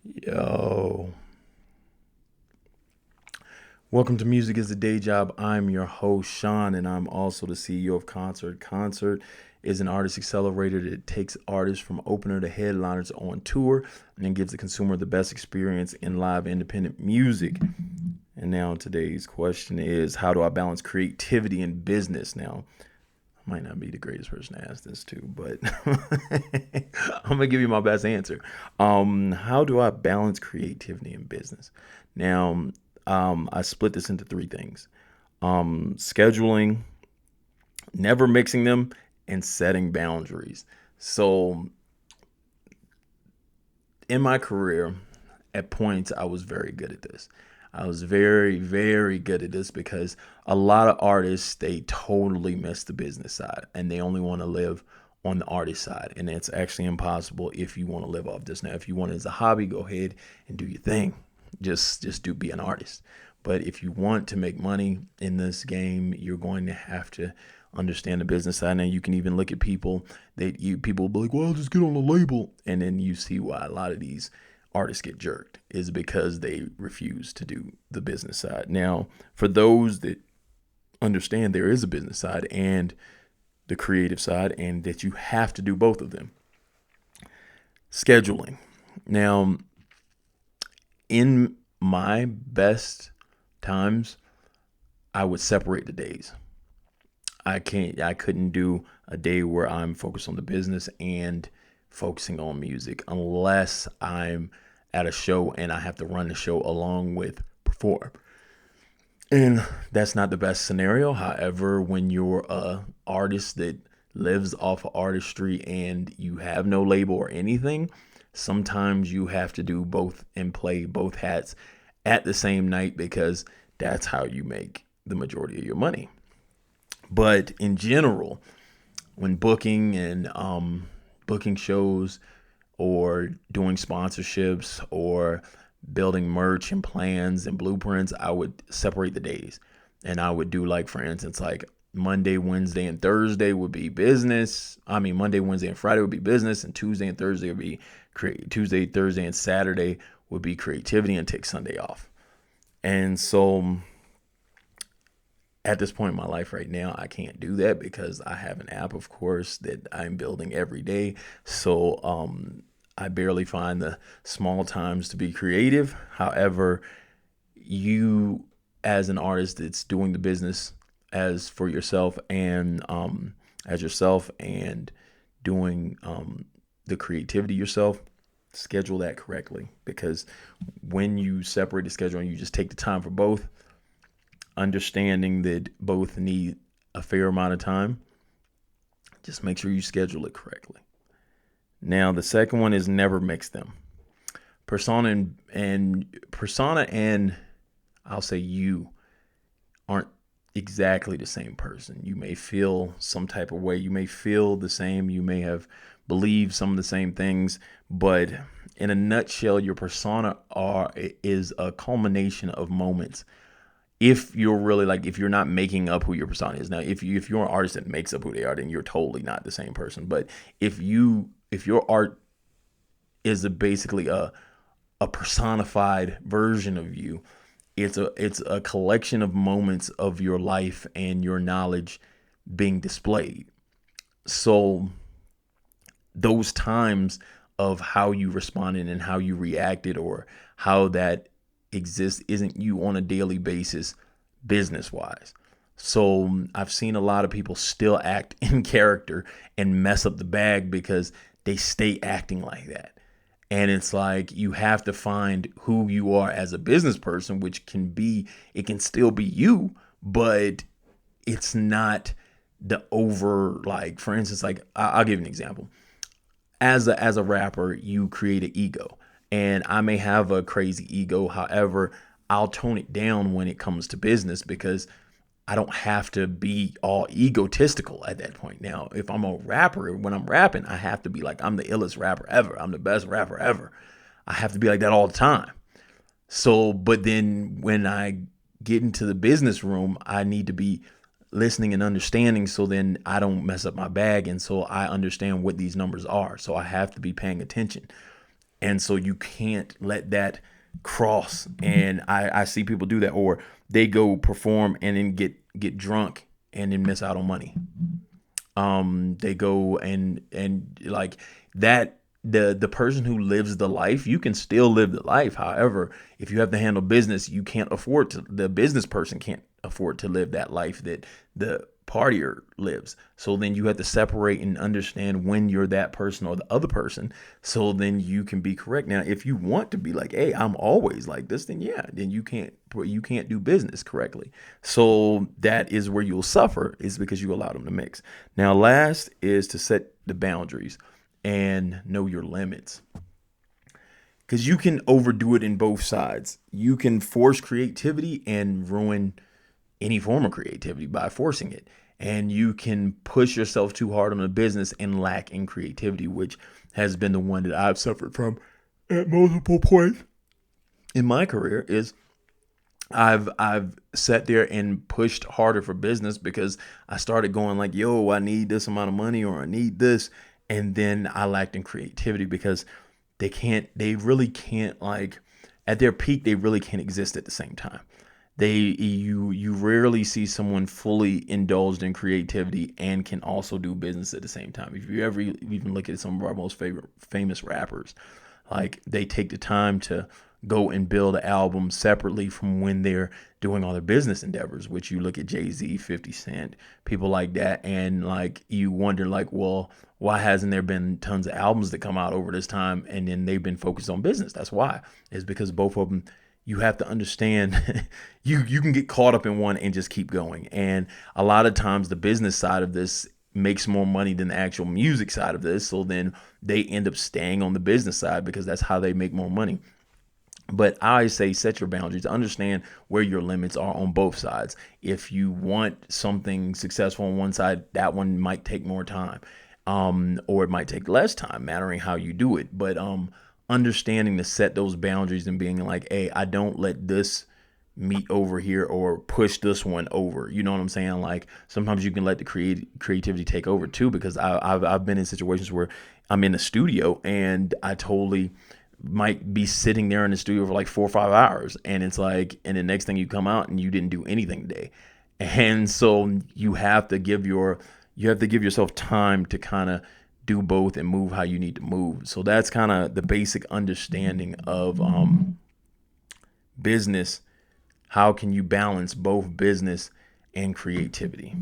Yo, welcome to Music is a Day Job. I'm your host, Sean, and I'm also the CEO of Concert. Concert is an artist accelerator that takes artists from opener to headliners on tour and then gives the consumer the best experience in live independent music. And now today's question is, how do I balance creativity and business? Now, I might not be the greatest person to ask this to, but I'm gonna give you my best answer. How do I balance creativity and business? Now, I split this into three things: scheduling, never mixing them, and setting boundaries. So, in my career, at points, I was very good at this. I was very, very good at this because a lot of artists, they totally miss the business side and they only want to live on the artist side. And it's actually impossible if you want to live off this. Now, if you want it as a hobby, go ahead and do your thing. Just do be an artist. But if you want to make money in this game, you're going to have to understand the business side. And you can even look at people that people will be like, well, just get on a label. And then you see why a lot of these artists get jerked is because they refuse to do the business side. Now, for those that understand there is a business side and the creative side, and that you have to do both of them. Scheduling. Now, in my best times, I would separate the days. I couldn't do a day where I'm focused on the business and focusing on music unless I'm at a show and I have to run the show along with perform. And that's not the best scenario. However, when you're a artist that lives off of artistry and you have no label or anything, sometimes you have to do both and play both hats at the same night because that's how you make the majority of your money. But in general, when booking and booking shows or doing sponsorships or building merch and plans and blueprints, I would separate the days. And I would do, like, for instance, like Monday, Wednesday, and Thursday would be business. I mean, Monday, Wednesday, and Friday would be business, and Tuesday and Thursday would be Tuesday, Thursday, and Saturday would be creativity, and take Sunday off. And so at this point in my life right now, I can't do that because I have an app, of course, that I'm building every day. So I barely find the small times to be creative. However, you, as an artist that's doing the business as for yourself and as yourself and doing the creativity yourself, schedule that correctly, because when you separate the schedule and you just take the time for both, understanding that both need a fair amount of time, just make sure you schedule it correctly. Now, the second one is never mix them. Persona and I'll say you aren't exactly the same person. You may feel some type of way. You may feel the same. You may have believed some of the same things, but in a nutshell, your persona is a culmination of moments. If you're really, like, if you're not making up who your persona is. Now, if you're an artist that makes up who they are, then you're totally not the same person. But if your art is basically a personified version of you, it's a collection of moments of your life and your knowledge being displayed. So those times of how you responded and how you reacted, or how that exists, isn't you on a daily basis, business wise. So I've seen a lot of people still act in character and mess up the bag because they stay acting like that. And it's like you have to find who you are as a business person, which can be, it can still be you, but it's not the over, like, for instance, like I'll give you an example. As a rapper, you create an ego, and I may have a crazy ego. However, I'll tone it down when it comes to business because I don't have to be all egotistical at that point. Now, if I'm a rapper, when I'm rapping, I have to be like, I'm the illest rapper ever. I'm the best rapper ever. I have to be like that all the time. So, but then when I get into the business room, I need to be listening and understanding, so then I don't mess up my bag. And so I understand what these numbers are. So I have to be paying attention. And so you can't let that cross. And I see people do that, or they go perform and then get drunk and then miss out on money. They go and like that. The person who lives the life, you can still live the life. However, if you have to handle business, you can't afford to. The business person can't afford to live that life that the partier lives. So then you have to separate and understand when you're that person or the other person. So then you can be correct. Now, if you want to be like, hey, I'm always like this, then yeah, then you can't do business correctly. So that is where you'll suffer, is because you allow them to mix. Now, last is to set the boundaries and know your limits. Because you can overdo it in both sides. You can force creativity and ruin any form of creativity by forcing it. And you can push yourself too hard on a business and lack in creativity, which has been the one that I've suffered from at multiple points in my career. Is I've sat there and pushed harder for business because I started going like, yo, I need this amount of money, or I need this. And then I lacked in creativity because they really can't, like, at their peak, they really can't exist at the same time. You rarely see someone fully indulged in creativity and can also do business at the same time. If you ever even look at some of our most favorite famous rappers, like, they take the time to go and build an album separately from when they're doing all their business endeavors, which you look at Jay-Z, 50 Cent, people like that, and like you wonder like, well, why hasn't there been tons of albums that come out over this time, and then they've been focused on business? That's why. Is because both of them, you have to understand, you can get caught up in one and just keep going. And a lot of times the business side of this makes more money than the actual music side of this. So then they end up staying on the business side because that's how they make more money. But I say set your boundaries, understand where your limits are on both sides. If you want something successful on one side, that one might take more time, or it might take less time, mattering how you do it. But understanding to set those boundaries and being like, hey, I don't let this meet over here or push this one over. You know what I'm saying? Like, sometimes you can let the creativity take over too, because I've been in situations where I'm in the studio and I totally might be sitting there in the studio for like 4 or 5 hours, and it's like, and the next thing you come out and you didn't do anything today. And so you have to give yourself time to kind of do both and move how you need to move. So that's kind of the basic understanding of business. How can you balance both business and creativity?